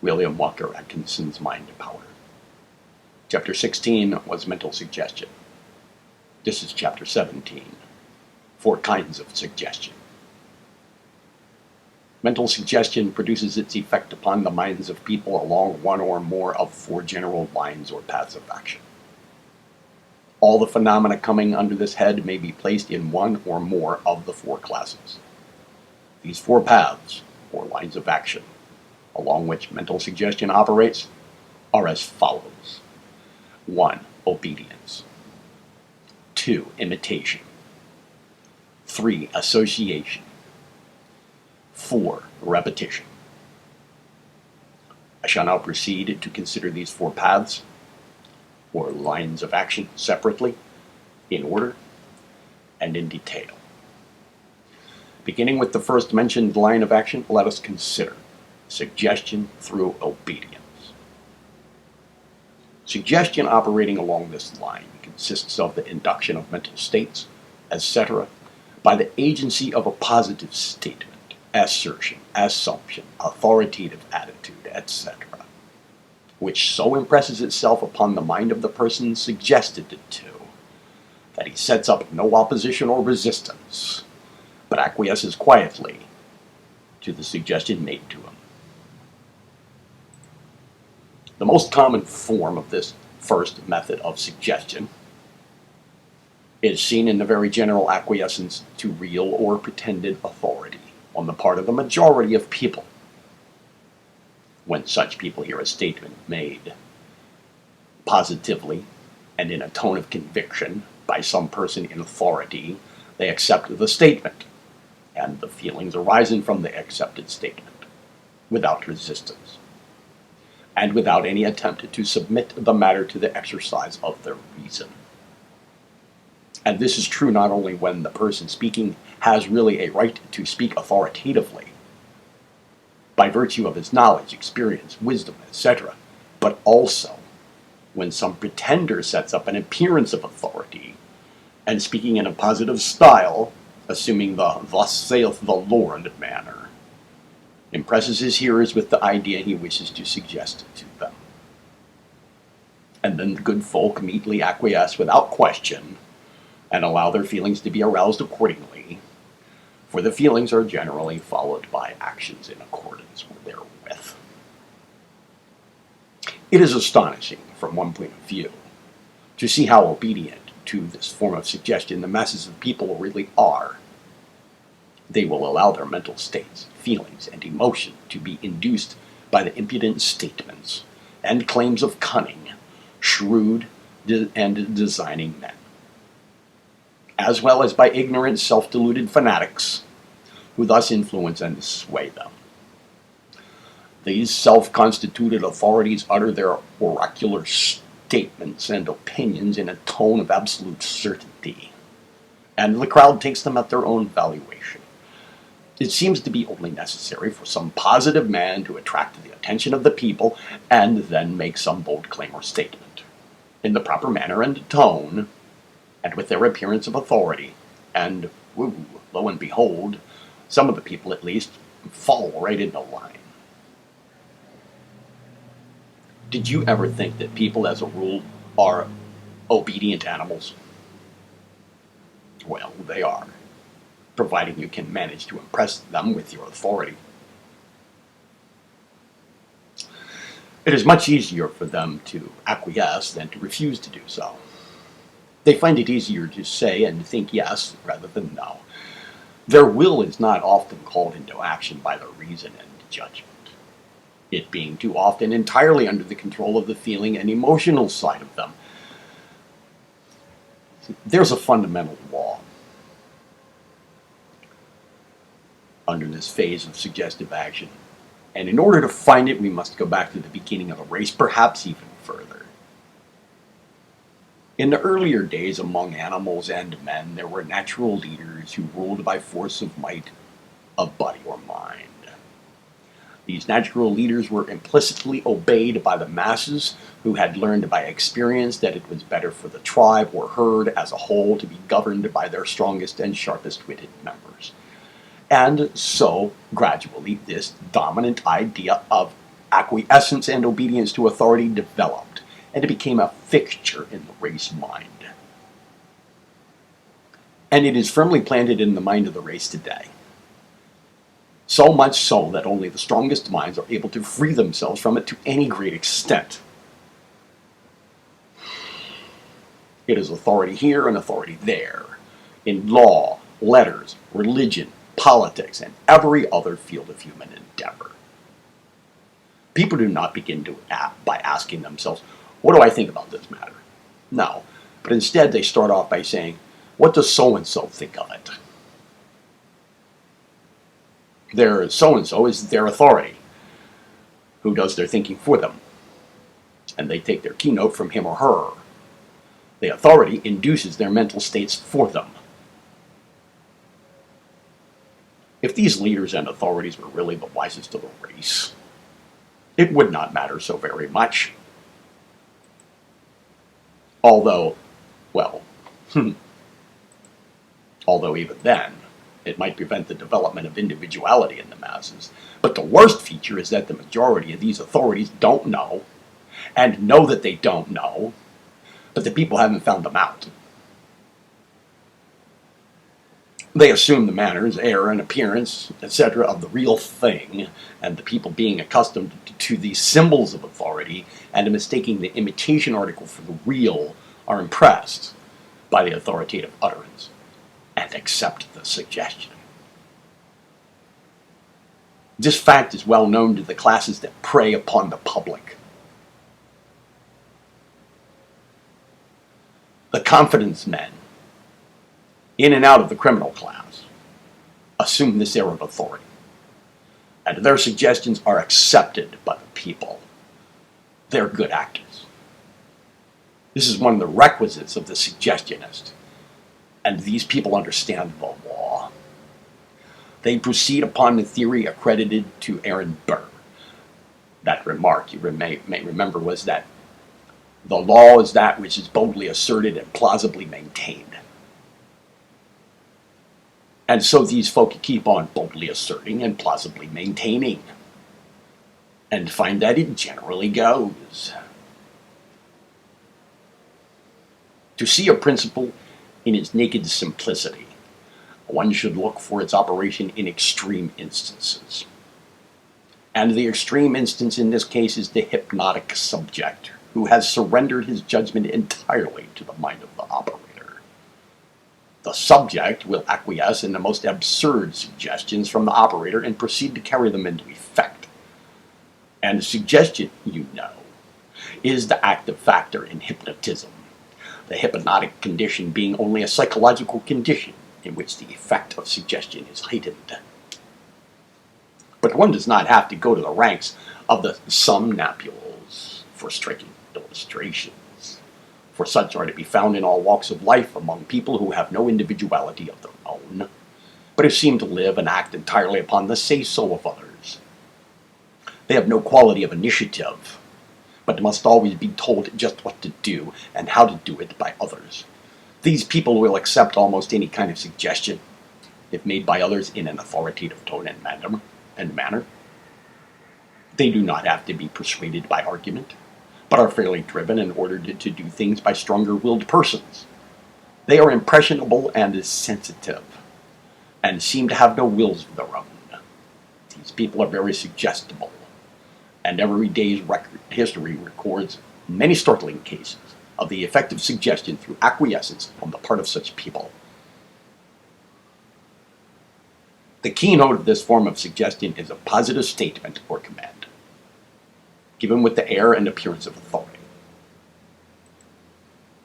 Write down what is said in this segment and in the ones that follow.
William Walker Atkinson's Mind Power. Chapter 16 was mental suggestion. This is chapter 17, 4 kinds of suggestion. Mental suggestion produces its effect upon the minds of people along one or more of 4 general lines or paths of action. All the phenomena coming under this head may be placed in one or more of the 4 classes. These 4 paths, or lines of action, along which mental suggestion operates, are as follows. 1. Obedience. 2. Imitation. 3. Association. 4. Repetition. I shall now proceed to consider these 4 paths, or lines of action, separately, in order, and in detail. Beginning with the first mentioned line of action, let us consider suggestion through obedience. Suggestion operating along this line consists of the induction of mental states, etc., by the agency of a positive statement, assertion, assumption, authoritative attitude, etc., which so impresses itself upon the mind of the person suggested it to, that he sets up no opposition or resistance, but acquiesces quietly to the suggestion made to him. The most common form of this first method of suggestion is seen in the very general acquiescence to real or pretended authority on the part of the majority of people. When such people hear a statement made positively and in a tone of conviction by some person in authority, they accept the statement and the feelings arising from the accepted statement without resistance, and without any attempt to submit the matter to the exercise of their reason. And this is true not only when the person speaking has really a right to speak authoritatively, by virtue of his knowledge, experience, wisdom, etc., but also when some pretender sets up an appearance of authority, and speaking in a positive style, assuming the "thus saith the Lord" manner, impresses his hearers with the idea he wishes to suggest to them. And then the good folk meekly acquiesce without question, and allow their feelings to be aroused accordingly, for the feelings are generally followed by actions in accordance therewith. It is astonishing, from one point of view, to see how obedient to this form of suggestion the masses of people really are. They will allow their mental states, feelings, and emotion to be induced by the impudent statements and claims of cunning, shrewd, and designing men, as well as by ignorant, self-deluded fanatics who thus influence and sway them. These self-constituted authorities utter their oracular statements and opinions in a tone of absolute certainty, and the crowd takes them at their own valuation. It seems to be only necessary for some positive man to attract the attention of the people and then make some bold claim or statement, in the proper manner and tone, and with their appearance of authority, and, lo and behold, some of the people at least fall right into line. Did you ever think that people, as a rule, are obedient animals? Well, they are, providing you can manage to impress them with your authority. It is much easier for them to acquiesce than to refuse to do so. They find it easier to say and think yes rather than no. Their will is not often called into action by the reason and judgment, it being too often entirely under the control of the feeling and emotional side of them. There's a fundamental law under this phase of suggestive action, and in order to find it, we must go back to the beginning of the race, perhaps even further. In the earlier days among animals and men, there were natural leaders who ruled by force of might of body or mind. These natural leaders were implicitly obeyed by the masses, who had learned by experience that it was better for the tribe or herd as a whole to be governed by their strongest and sharpest-witted members. And so, gradually, this dominant idea of acquiescence and obedience to authority developed, and it became a fixture in the race mind. And it is firmly planted in the mind of the race today. So much so that only the strongest minds are able to free themselves from it to any great extent. It is authority here and authority there, in law, letters, religion, politics, and every other field of human endeavor. People do not begin to act by asking themselves, what do I think about this matter? No, but instead they start off by saying, what does so-and-so think of it? Their so-and-so is their authority, who does their thinking for them, and they take their keynote from him or her. The authority induces their mental states for them. If these leaders and authorities were really the wisest of the race, it would not matter so very much. Although, well, although even then, it might prevent the development of individuality in the masses. But the worst feature is that the majority of these authorities don't know, and know that they don't know, but the people haven't found them out. They assume the manners, air, and appearance, etc. of the real thing, and the people being accustomed to these symbols of authority and mistaking the imitation article for the real are impressed by the authoritative utterance and accept the suggestion. This fact is well known to the classes that prey upon the public. The confidence men, in and out of the criminal class, assume this air of authority, and their suggestions are accepted by the people. They're good actors. This is one of the requisites of the suggestionist, and these people understand the law. They proceed upon the theory accredited to Aaron Burr. That remark, you may remember, was that the law is that which is boldly asserted and plausibly maintained. And so these folk keep on boldly asserting and plausibly maintaining, and find that it generally goes. To see a principle in its naked simplicity, one should look for its operation in extreme instances. And the extreme instance in this case is the hypnotic subject, who has surrendered his judgment entirely to the mind of the operator. The subject will acquiesce in the most absurd suggestions from the operator and proceed to carry them into effect. And suggestion, you know, is the active factor in hypnotism, the hypnotic condition being only a psychological condition in which the effect of suggestion is heightened. But one does not have to go to the ranks of the somnambules for striking illustrations, for such are to be found in all walks of life among people who have no individuality of their own, but who seem to live and act entirely upon the say-so of others. They have no quality of initiative, but must always be told just what to do and how to do it by others. These people will accept almost any kind of suggestion, if made by others in an authoritative tone and manner. They do not have to be persuaded by argument, but are fairly driven and ordered to do things by stronger-willed persons. They are impressionable and sensitive, and seem to have no wills of their own. These people are very suggestible, and every day's history records many startling cases of the effect of suggestion through acquiescence on the part of such people. The keynote of this form of suggestion is a positive statement or command, given with the air and appearance of authority.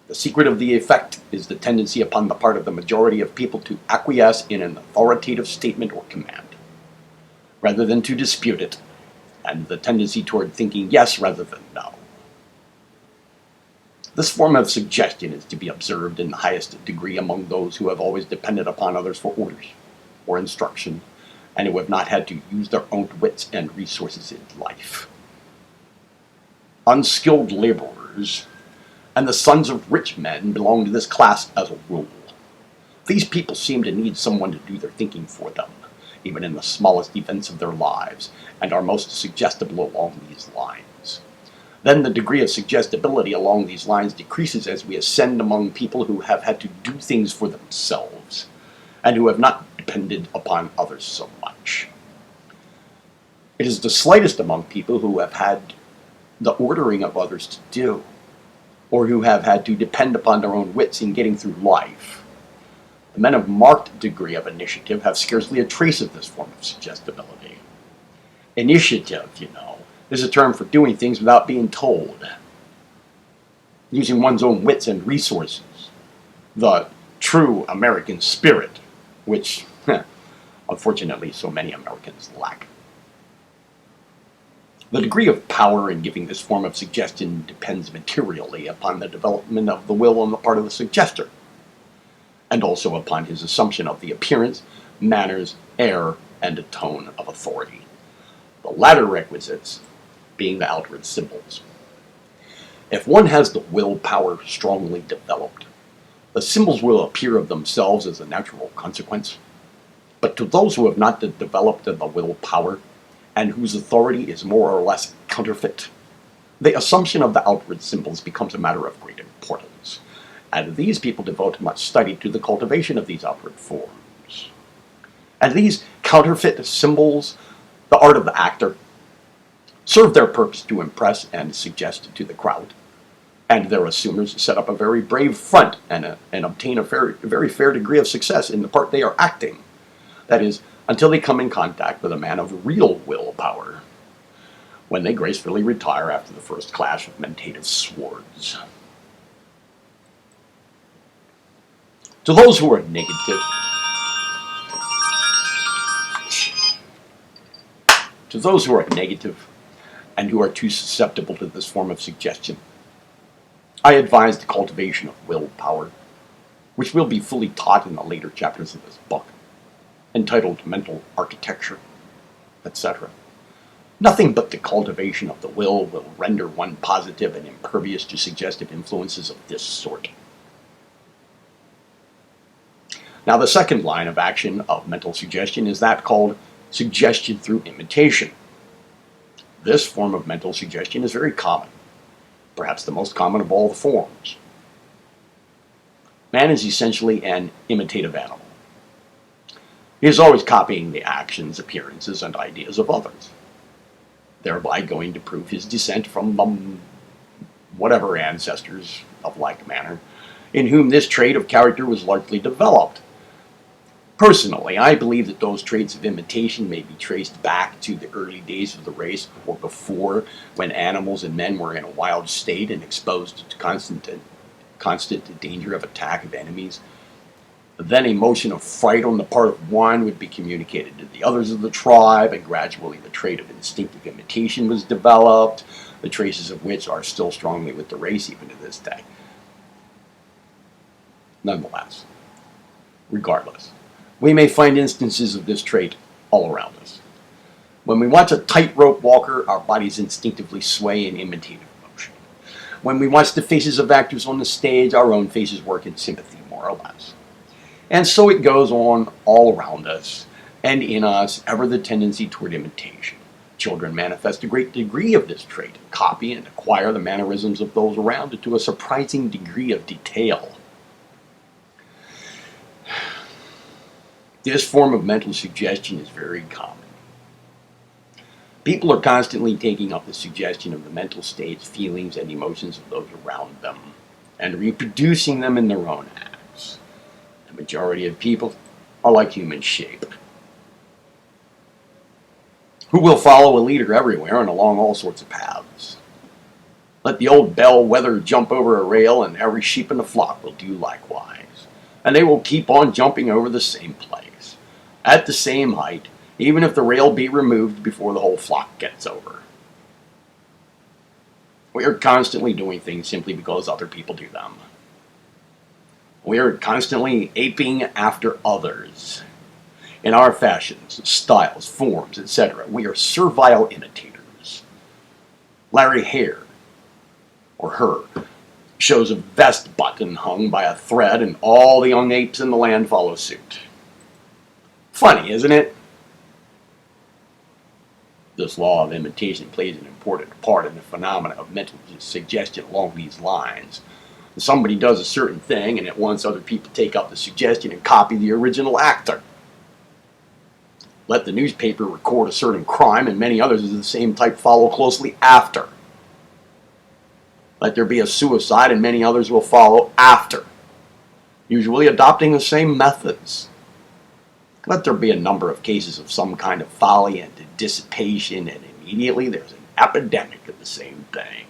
The secret of the effect is the tendency upon the part of the majority of people to acquiesce in an authoritative statement or command, rather than to dispute it, and the tendency toward thinking yes rather than no. This form of suggestion is to be observed in the highest degree among those who have always depended upon others for orders or instruction, and who have not had to use their own wits and resources in life. Unskilled laborers and the sons of rich men belong to this class as a rule. These people seem to need someone to do their thinking for them, even in the smallest events of their lives, and are most suggestible along these lines. Then the degree of suggestibility along these lines decreases as we ascend among people who have had to do things for themselves, and who have not depended upon others so much. It is the slightest among people who have had the ordering of others to do, or who have had to depend upon their own wits in getting through life. The men of marked degree of initiative have scarcely a trace of this form of suggestibility. Initiative, is a term for doing things without being told, using one's own wits and resources, the true American spirit, which, unfortunately, so many Americans lack. The degree of power in giving this form of suggestion depends materially upon the development of the will on the part of the suggester, and also upon his assumption of the appearance, manners, air, and tone of authority. The latter requisites being the outward symbols. If one has the will power strongly developed, the symbols will appear of themselves as a natural consequence. But to those who have not developed the will power, and whose authority is more or less counterfeit, the assumption of the outward symbols becomes a matter of great importance, and these people devote much study to the cultivation of these outward forms. And these counterfeit symbols, the art of the actor, serve their purpose to impress and suggest to the crowd, and their assumers set up a very brave front and obtain a very fair degree of success in the part they are acting. That is, until they come in contact with a man of real willpower, when they gracefully retire after the first clash of mentative swords. To those who are negative, and who are too susceptible to this form of suggestion, I advise the cultivation of willpower, which will be fully taught in the later chapters of this book, entitled Mental Architecture, etc. Nothing but the cultivation of the will render one positive and impervious to suggestive influences of this sort. Now, the second line of action of mental suggestion is that called suggestion through imitation. This form of mental suggestion is very common, perhaps the most common of all the forms. Man is essentially an imitative animal. He is always copying the actions, appearances, and ideas of others, thereby going to prove his descent from whatever ancestors of like manner, in whom this trait of character was largely developed. Personally, I believe that those traits of imitation may be traced back to the early days of the race, or before, when animals and men were in a wild state and exposed to constant danger of attack of enemies. Then a motion of fright on the part of one would be communicated to the others of the tribe, and gradually the trait of instinctive imitation was developed, the traces of which are still strongly with the race even to this day. Nonetheless, regardless, we may find instances of this trait all around us. When we watch a tightrope walker, our bodies instinctively sway in imitative motion. When we watch the faces of actors on the stage, our own faces work in sympathy, more or less. And so it goes on all around us, and in us, ever the tendency toward imitation. Children manifest a great degree of this trait, copy and acquire the mannerisms of those around it to a surprising degree of detail. This form of mental suggestion is very common. People are constantly taking up the suggestion of the mental states, feelings, and emotions of those around them, and reproducing them in their own acts. The majority of people are like human shape, who will follow a leader everywhere and along all sorts of paths. Let the old bellwether jump over a rail, and every sheep in the flock will do likewise, and they will keep on jumping over the same place, at the same height, even if the rail be removed before the whole flock gets over. We are constantly doing things simply because other people do them. We are constantly aping after others. In our fashions, styles, forms, etc., we are servile imitators. Larry Hare, or her, shows a vest button hung by a thread, and all the young apes in the land follow suit. Funny, isn't it? This law of imitation plays an important part in the phenomena of mental suggestion along these lines. Somebody does a certain thing, and at once other people take up the suggestion and copy the original actor. Let the newspaper record a certain crime, and many others of the same type follow closely after. Let there be a suicide, and many others will follow after, usually adopting the same methods. Let there be a number of cases of some kind of folly and dissipation, and immediately there's an epidemic of the same thing.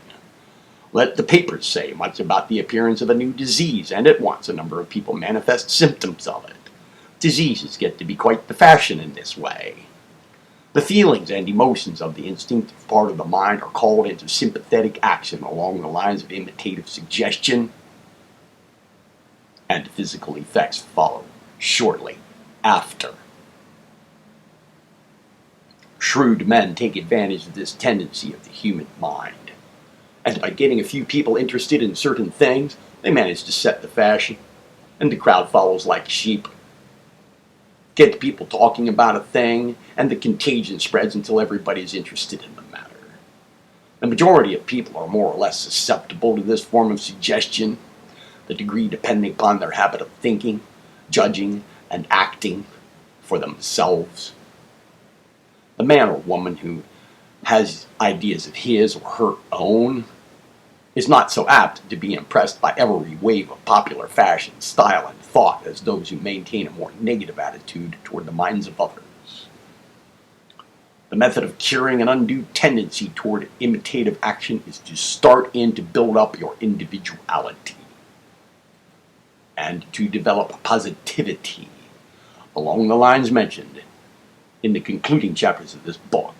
Let the papers say much about the appearance of a new disease, and at once a number of people manifest symptoms of it. Diseases get to be quite the fashion in this way. The feelings and emotions of the instinctive part of the mind are called into sympathetic action along the lines of imitative suggestion, and physical effects follow shortly after. Shrewd men take advantage of this tendency of the human mind, and by getting a few people interested in certain things, they manage to set the fashion, and the crowd follows like sheep. Get people talking about a thing, and the contagion spreads until everybody's interested in the matter. The majority of people are more or less susceptible to this form of suggestion, the degree depending upon their habit of thinking, judging, and acting for themselves. The man or woman who has ideas of his or her own is not so apt to be impressed by every wave of popular fashion, style, and thought as those who maintain a more negative attitude toward the minds of others. The method of curing an undue tendency toward imitative action is to start in to build up your individuality and to develop positivity along the lines mentioned in the concluding chapters of this book.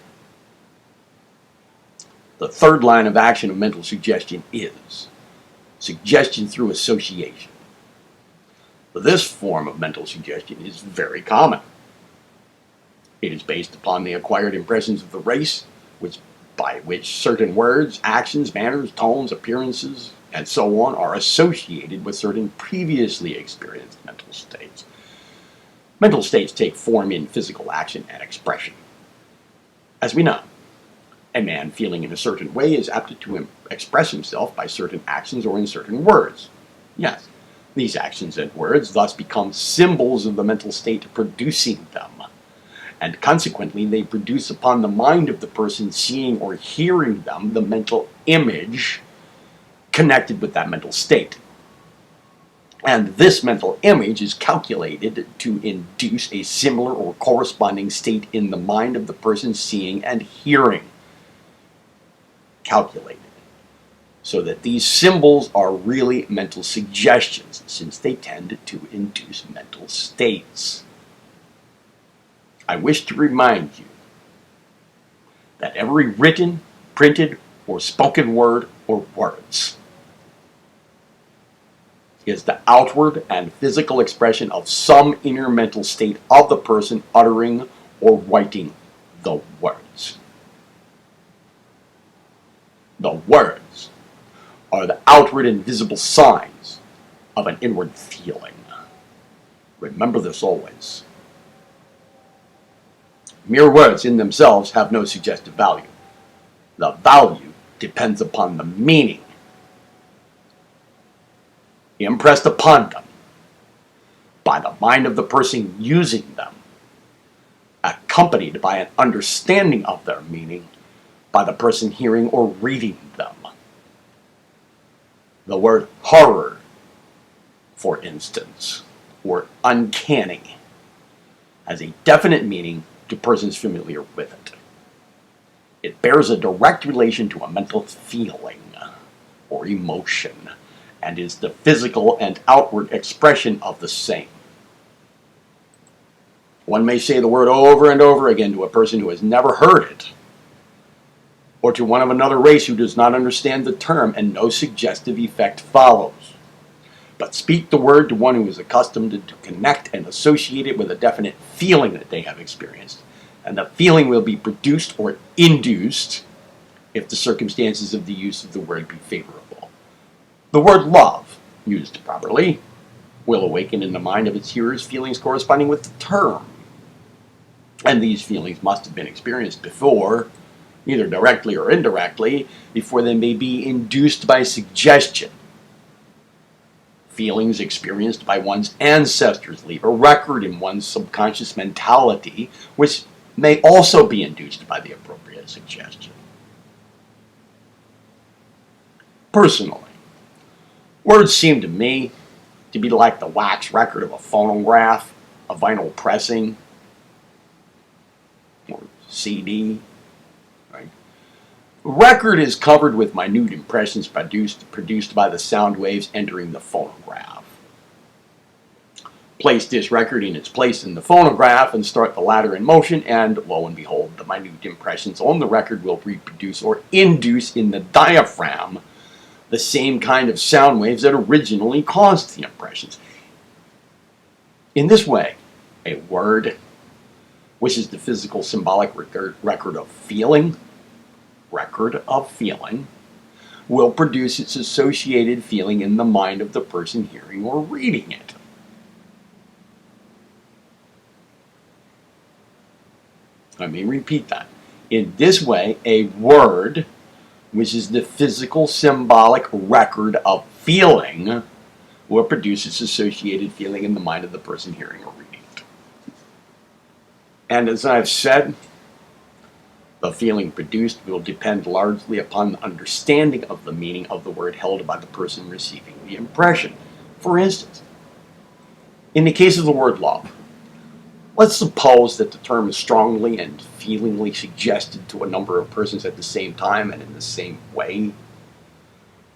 The third line of action of mental suggestion is suggestion through association. This form of mental suggestion is very common. It is based upon the acquired impressions of the race, by which certain words, actions, manners, tones, appearances, and so on are associated with certain previously experienced mental states. Mental states take form in physical action and expression. As we know, a man feeling in a certain way is apt to express himself by certain actions or in certain words. Yes, these actions and words thus become symbols of the mental state producing them, and consequently they produce upon the mind of the person seeing or hearing them the mental image connected with that mental state. And this mental image is calculated to induce a similar or corresponding state in the mind of the person seeing and hearing. Calculated, so that these symbols are really mental suggestions, since they tend to induce mental states. I wish to remind you that every written, printed, or spoken word or words is the outward and physical expression of some inner mental state of the person uttering or writing the words. The words are the outward and visible signs of an inward feeling. Remember this always. Mere words in themselves have no suggestive value. The value depends upon the meaning impressed upon them by the mind of the person using them, accompanied by an understanding of their meaning by the person hearing or reading them. The word horror, for instance, or uncanny, has a definite meaning to persons familiar with it. It bears a direct relation to a mental feeling or emotion, and is the physical and outward expression of the same. One may say the word over and over again to a person who has never heard it, or to one of another race who does not understand the term, and no suggestive effect follows. But speak the word to one who is accustomed to connect and associate it with a definite feeling that they have experienced, and the feeling will be produced or induced if the circumstances of the use of the word be favorable. The word love, used properly, will awaken in the mind of its hearers feelings corresponding with the term. And these feelings must have been experienced before, either directly or indirectly, before they may be induced by suggestion. Feelings experienced by one's ancestors leave a record in one's subconscious mentality, which may also be induced by the appropriate suggestion. Personally, words seem to me to be like the wax record of a phonograph, a vinyl pressing, or CD. Right? Record is covered with minute impressions produced by the sound waves entering the phonograph. Place this record in its place in the phonograph and start the latter in motion, and lo and behold, the minute impressions on the record will reproduce or induce in the diaphragm the same kind of sound waves that originally caused the impressions. In this way, a word, which is the physical symbolic record of feeling, will produce its associated feeling in the mind of the person hearing or reading it. Let me repeat that. In this way, a word, which is the physical symbolic record of feeling, will produce its associated feeling in the mind of the person hearing or reading it. And as I've said, the feeling produced will depend largely upon the understanding of the meaning of the word held by the person receiving the impression. For instance, in the case of the word love, let's suppose that the term is strongly and feelingly suggested to a number of persons at the same time and in the same way.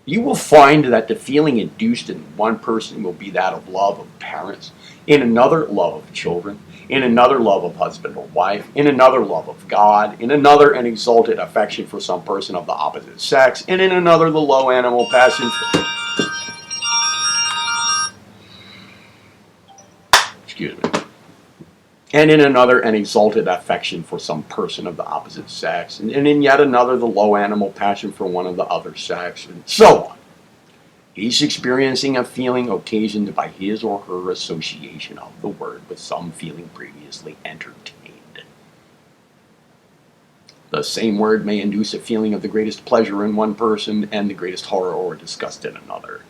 You will find that the feeling induced in one person will be that of love of parents, in another love of children, in another love of husband or wife, in another love of God, in another an exalted affection for some person of the opposite sex, and in another the low animal passion for... Excuse me. And in another an exalted affection for some person of the opposite sex, and in yet another the low animal passion for one of the other sex, and so on. Each experiencing a feeling occasioned by his or her association of the word with some feeling previously entertained. The same word may induce a feeling of the greatest pleasure in one person and the greatest horror or disgust in another.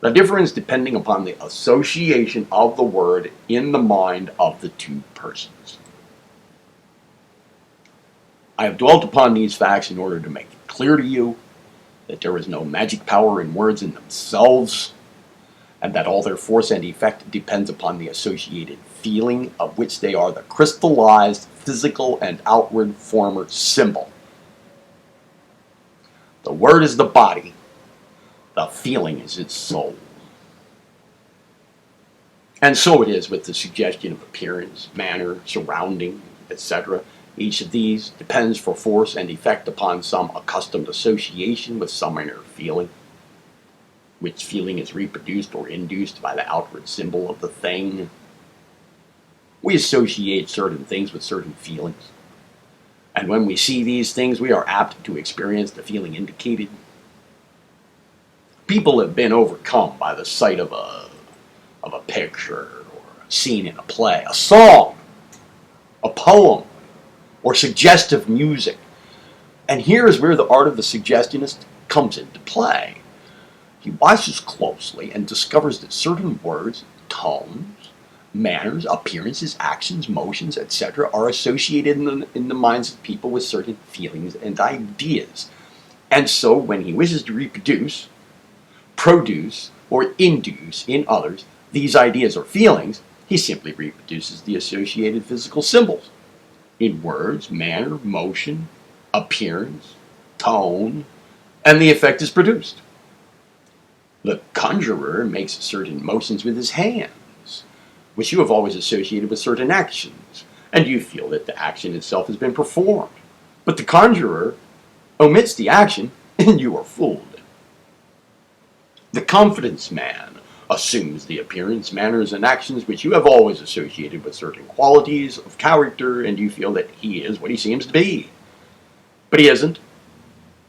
The difference depending upon the association of the word in the mind of the two persons. I have dwelt upon these facts in order to make it clear to you that there is no magic power in words in themselves, and that all their force and effect depends upon the associated feeling of which they are the crystallized physical and outward form or symbol. The word is the body, the feeling is its soul. And so it is with the suggestion of appearance, manner, surrounding, etc. Each of these depends for force and effect upon some accustomed association with some inner feeling, which feeling is reproduced or induced by the outward symbol of the thing. We associate certain things with certain feelings, and when we see these things, we are apt to experience the feeling indicated. People have been overcome by the sight of a picture, or a scene in a play, a song, a poem, or suggestive music. And here is where the art of the suggestionist comes into play. He watches closely and discovers that certain words, tones, manners, appearances, actions, motions, etc. are associated in the minds of people with certain feelings and ideas. And so when he wishes to reproduce, produce, or induce in others these ideas or feelings, he simply reproduces the associated physical symbols in words, manner, motion, appearance, tone, and the effect is produced. The conjurer makes certain motions with his hands, which you have always associated with certain actions, and you feel that the action itself has been performed. But the conjurer omits the action, and you are fooled. The confidence man assumes the appearance, manners, and actions which you have always associated with certain qualities of character, and you feel that he is what he seems to be. But he isn't,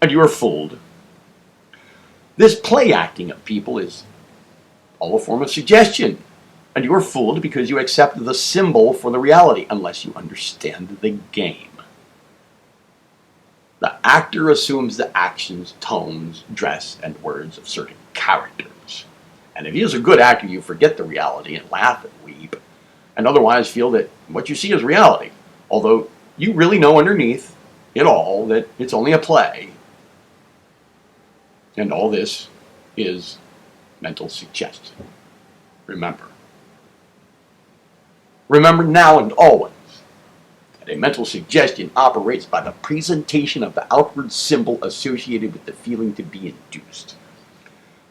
and you are fooled. This play acting of people is all a form of suggestion, and you are fooled because you accept the symbol for the reality unless you understand the game. The actor assumes the actions, tones, dress, and words of certain characters. And if he is a good actor, you forget the reality and laugh and weep, and otherwise feel that what you see is reality, although you really know underneath it all that it's only a play. And all this is mental suggestion. Remember. Remember now and always that a mental suggestion operates by the presentation of the outward symbol associated with the feeling to be induced.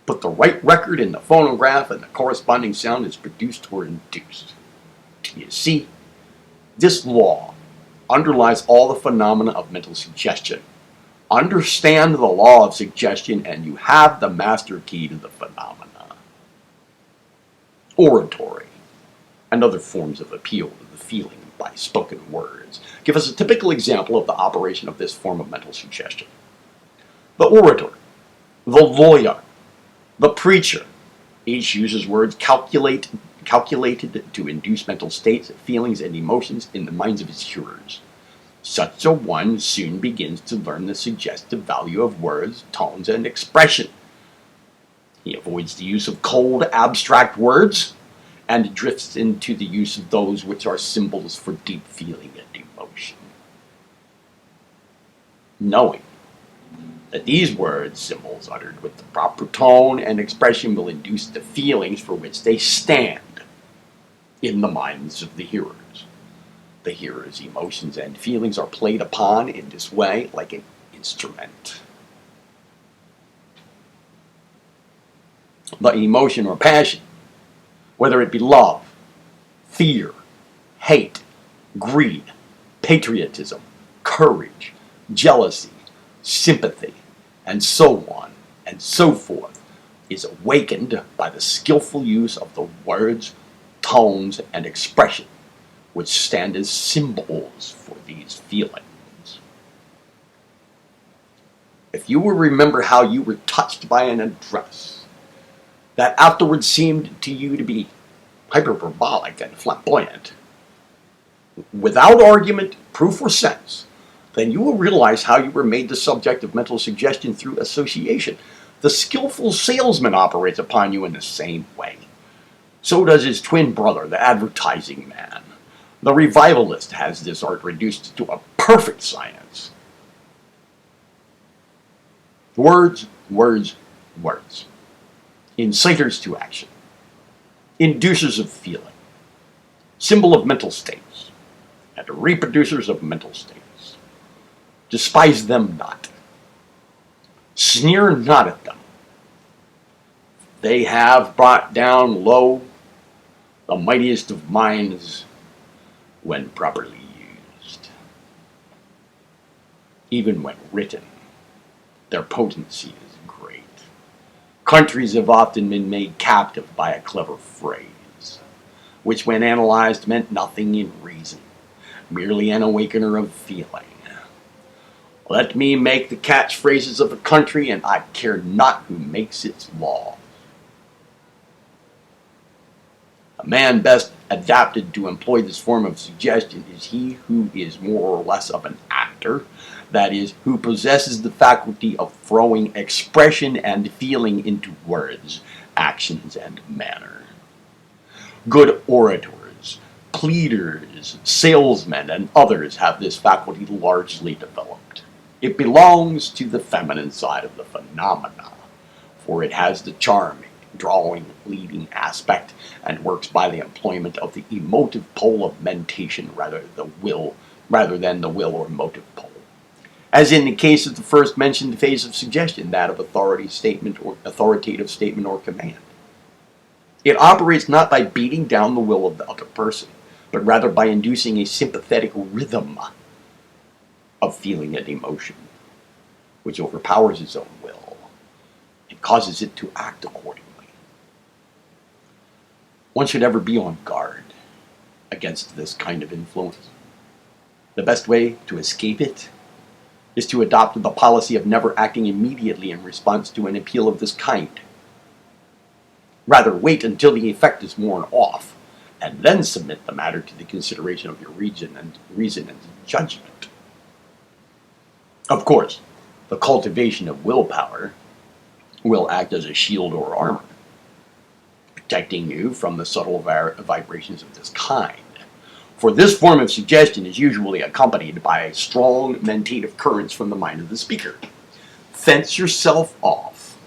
Put the right record in the phonograph and the corresponding sound is produced or induced. You see, this law underlies all the phenomena of mental suggestion. Understand the law of suggestion and you have the master key to the phenomena. Oratory and other forms of appeal to the feeling by spoken words give us a typical example of the operation of this form of mental suggestion. The orator, the lawyer, the preacher, each uses words calculated to induce mental states, feelings, and emotions in the minds of his hearers. Such a one soon begins to learn the suggestive value of words, tones, and expression. He avoids the use of cold, abstract words and drifts into the use of those which are symbols for deep feeling and emotion. Knowing that these words, symbols uttered with the proper tone and expression will induce the feelings for which they stand in the minds of the hearers. The hearer's emotions and feelings are played upon in this way like an instrument. The emotion or passion, whether it be love, fear, hate, greed, patriotism, courage, jealousy, sympathy, and so on and so forth, is awakened by the skillful use of the words, tones, and expression which stand as symbols for these feelings. If you will remember how you were touched by an address that afterwards seemed to you to be hyperbolic and flamboyant, without argument, proof, or sense, then you will realize how you were made the subject of mental suggestion through association. The skillful salesman operates upon you in the same way. So does his twin brother, the advertising man. The revivalist has this art reduced to a perfect science. Words, words, words. Inciters to action. Inducers of feeling. Symbol of mental states. And reproducers of mental states. Despise them not. Sneer not at them. They have brought down low the mightiest of minds when properly used. Even when written, their potency is great. Countries have often been made captive by a clever phrase, which when analyzed meant nothing in reason, merely an awakener of feeling. Let me make the catchphrases of a country, and I care not who makes its law. A man best adapted to employ this form of suggestion is he who is more or less of an actor, that is, who possesses the faculty of throwing expression and feeling into words, actions, and manner. Good orators, pleaders, salesmen, and others have this faculty largely developed. It belongs to the feminine side of the phenomena, for it has the charming, drawing, leading aspect, and works by the employment of the emotive pole of mentation rather than the will or motive pole. As in the case of the first mentioned phase of suggestion, that of authoritative statement or command. It operates not by beating down the will of the other person, but rather by inducing a sympathetic rhythm of feeling and emotion, which overpowers its own will and causes it to act accordingly. One should ever be on guard against this kind of influence. The best way to escape it is to adopt the policy of never acting immediately in response to an appeal of this kind. Rather, wait until the effect is worn off, and then submit the matter to the consideration of your reason and judgment. Of course, the cultivation of willpower will act as a shield or armor, protecting you from the subtle vibrations of this kind. For this form of suggestion is usually accompanied by strong mentative currents from the mind of the speaker. Fence yourself off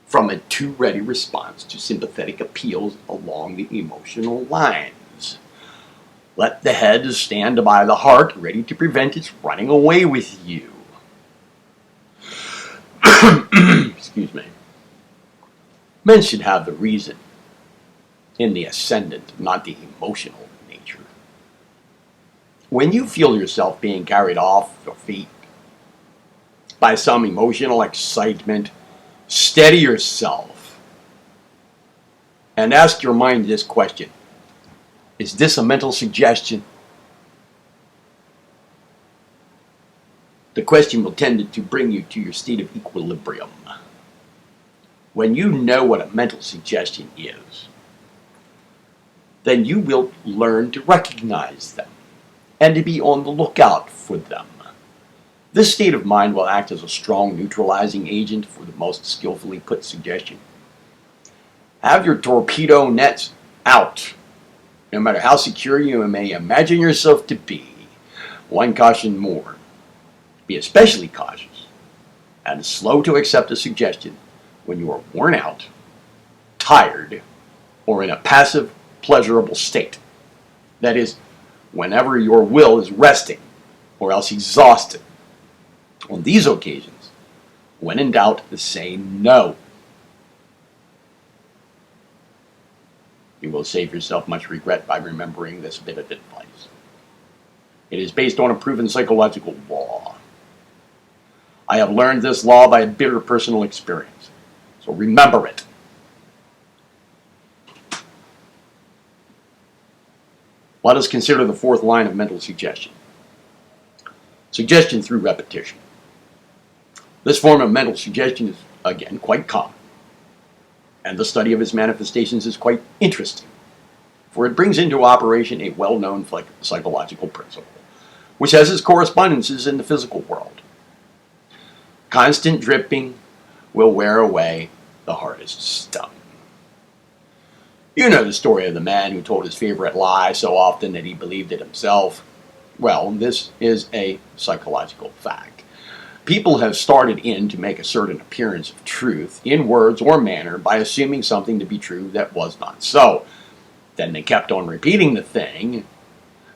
from a too ready response to sympathetic appeals along the emotional lines. Let the head stand by the heart, ready to prevent its running away with you. Excuse me. Men should have the reason in the ascendant, not the emotional nature. When you feel yourself being carried off your feet by some emotional excitement, steady yourself and ask your mind this question: is this a mental suggestion? The question will tend to bring you to your state of equilibrium. When you know what a mental suggestion is, then you will learn to recognize them and to be on the lookout for them. This state of mind will act as a strong neutralizing agent for the most skillfully put suggestion. Have your torpedo nets out, no matter how secure you may imagine yourself to be. One caution more: be especially cautious and slow to accept a suggestion when you are worn out, tired, or in a passive, pleasurable state. That is, whenever your will is resting or else exhausted. On these occasions, when in doubt, say no. You will save yourself much regret by remembering this bit of advice. It is based on a proven psychological law. I have learned this law by a bitter personal experience, so remember it. Let us consider the fourth line of mental suggestion. Suggestion through repetition. This form of mental suggestion is, again, quite common, and the study of its manifestations is quite interesting, for it brings into operation a well-known psychological principle, which has its correspondences in the physical world. Constant dripping will wear away the hardest stone. You know the story of the man who told his favorite lie so often that he believed it himself. Well, this is a psychological fact. People have started in to make a certain appearance of truth in words or manner by assuming something to be true that was not so. Then they kept on repeating the thing,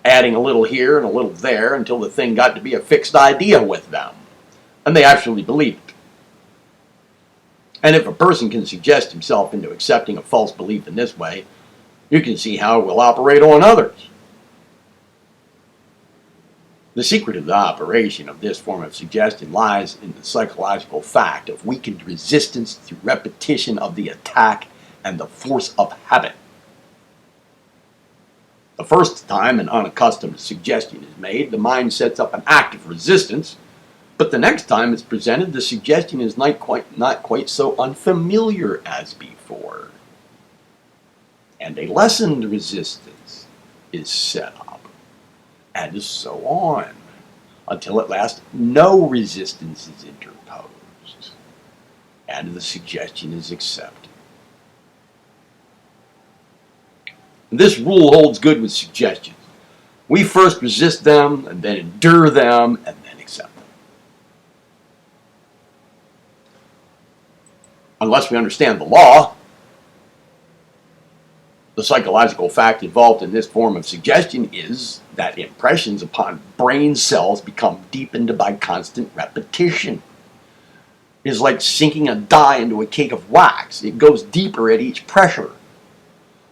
adding a little here and a little there until the thing got to be a fixed idea with them, and they actually believed it. And if a person can suggest himself into accepting a false belief in this way, you can see how it will operate on others. The secret of the operation of this form of suggestion lies in the psychological fact of weakened resistance through repetition of the attack and the force of habit. The first time an unaccustomed suggestion is made, the mind sets up an active resistance, but the next time it's presented, the suggestion is not quite so unfamiliar as before. And a lessened resistance is set up, and so on, until at last no resistance is interposed, and the suggestion is accepted. This rule holds good with suggestions. We first resist them, and then endure them, and then accept them. Unless we understand the law, the psychological fact involved in this form of suggestion is that impressions upon brain cells become deepened by constant repetition. It is like sinking a die into a cake of wax. It goes deeper at each pressure.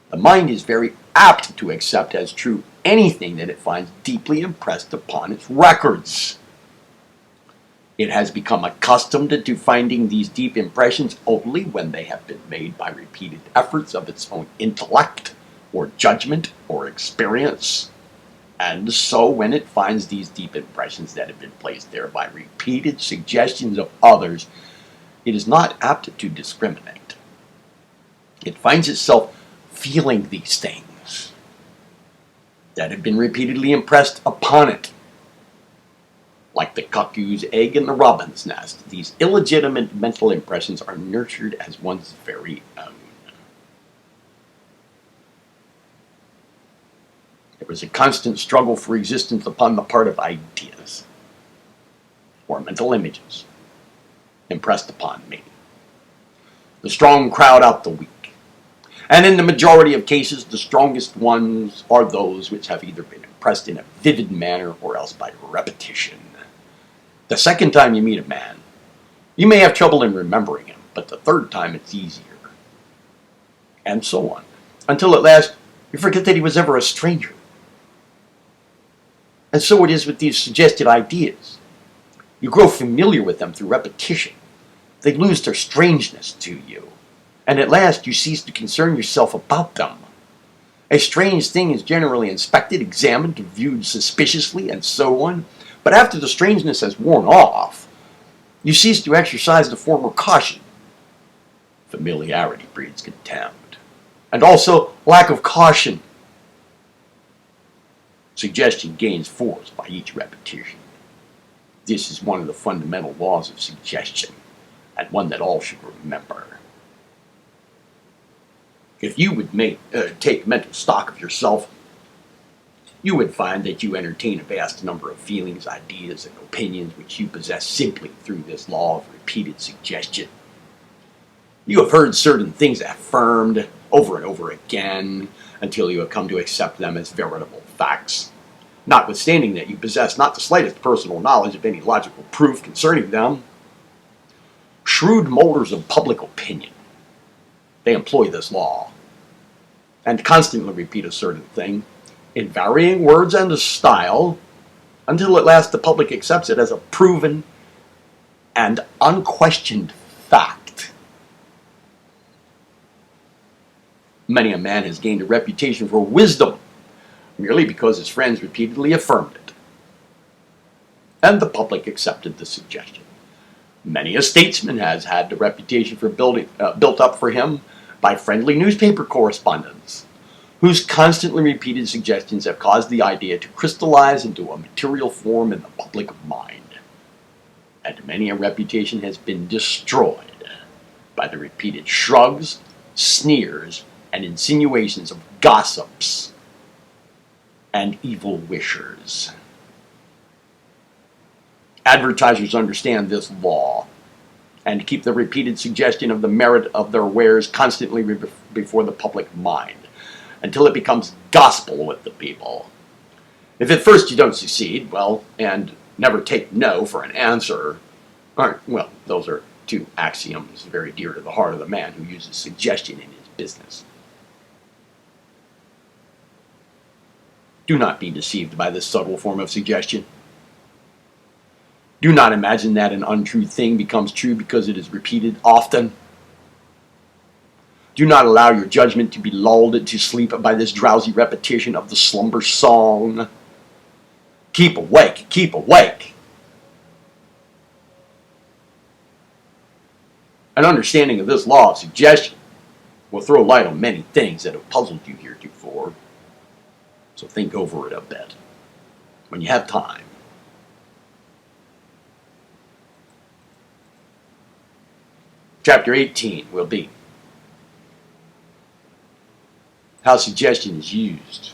The mind is very apt to accept as true anything that it finds deeply impressed upon its records. It has become accustomed to finding these deep impressions only when they have been made by repeated efforts of its own intellect, or judgment, or experience. And so when it finds these deep impressions that have been placed there by repeated suggestions of others, it is not apt to discriminate. It finds itself feeling these things that have been repeatedly impressed upon it. Like the cuckoo's egg and the robin's nest, these illegitimate mental impressions are nurtured as one's very own. There was a constant struggle for existence upon the part of ideas, or mental images, impressed upon me. The strong crowd out the weak, and in the majority of cases, the strongest ones are those which have either been impressed in a vivid manner or else by repetition. The second time you meet a man, you may have trouble in remembering him, but the third time it's easier. And so on, until at last you forget that he was ever a stranger. And so it is with these suggested ideas. You grow familiar with them through repetition. They lose their strangeness to you, and at last you cease to concern yourself about them. A strange thing is generally inspected, examined, viewed suspiciously, and so on. But after the strangeness has worn off, you cease to exercise the former caution. Familiarity breeds contempt, and also lack of caution. Suggestion gains force by each repetition. This is one of the fundamental laws of suggestion, and one that all should remember. If you would take mental stock of yourself, you would find that you entertain a vast number of feelings, ideas, and opinions which you possess simply through this law of repeated suggestion. You have heard certain things affirmed over and over again until you have come to accept them as veritable facts, notwithstanding that you possess not the slightest personal knowledge of any logical proof concerning them. Shrewd molders of public opinion, they employ this law, and constantly repeat a certain thing, in varying words and a style, until at last the public accepts it as a proven and unquestioned fact. Many a man has gained a reputation for wisdom merely because his friends repeatedly affirmed it, and the public accepted the suggestion. Many a statesman has had the reputation for built up for him by friendly newspaper correspondents, whose constantly repeated suggestions have caused the idea to crystallize into a material form in the public mind. And many a reputation has been destroyed by the repeated shrugs, sneers, and insinuations of gossips and evil wishers. Advertisers understand this law and keep the repeated suggestion of the merit of their wares constantly before the public mind, until it becomes gospel with the people. If at first you don't succeed, and never take no for an answer, those are two axioms very dear to the heart of the man who uses suggestion in his business. Do not be deceived by this subtle form of suggestion. Do not imagine that an untrue thing becomes true because it is repeated often. Do not allow your judgment to be lulled to sleep by this drowsy repetition of the slumber song. Keep awake, keep awake. An understanding of this law of suggestion will throw light on many things that have puzzled you heretofore. So think over it a bit when you have time. Chapter 18 will be how suggestion is used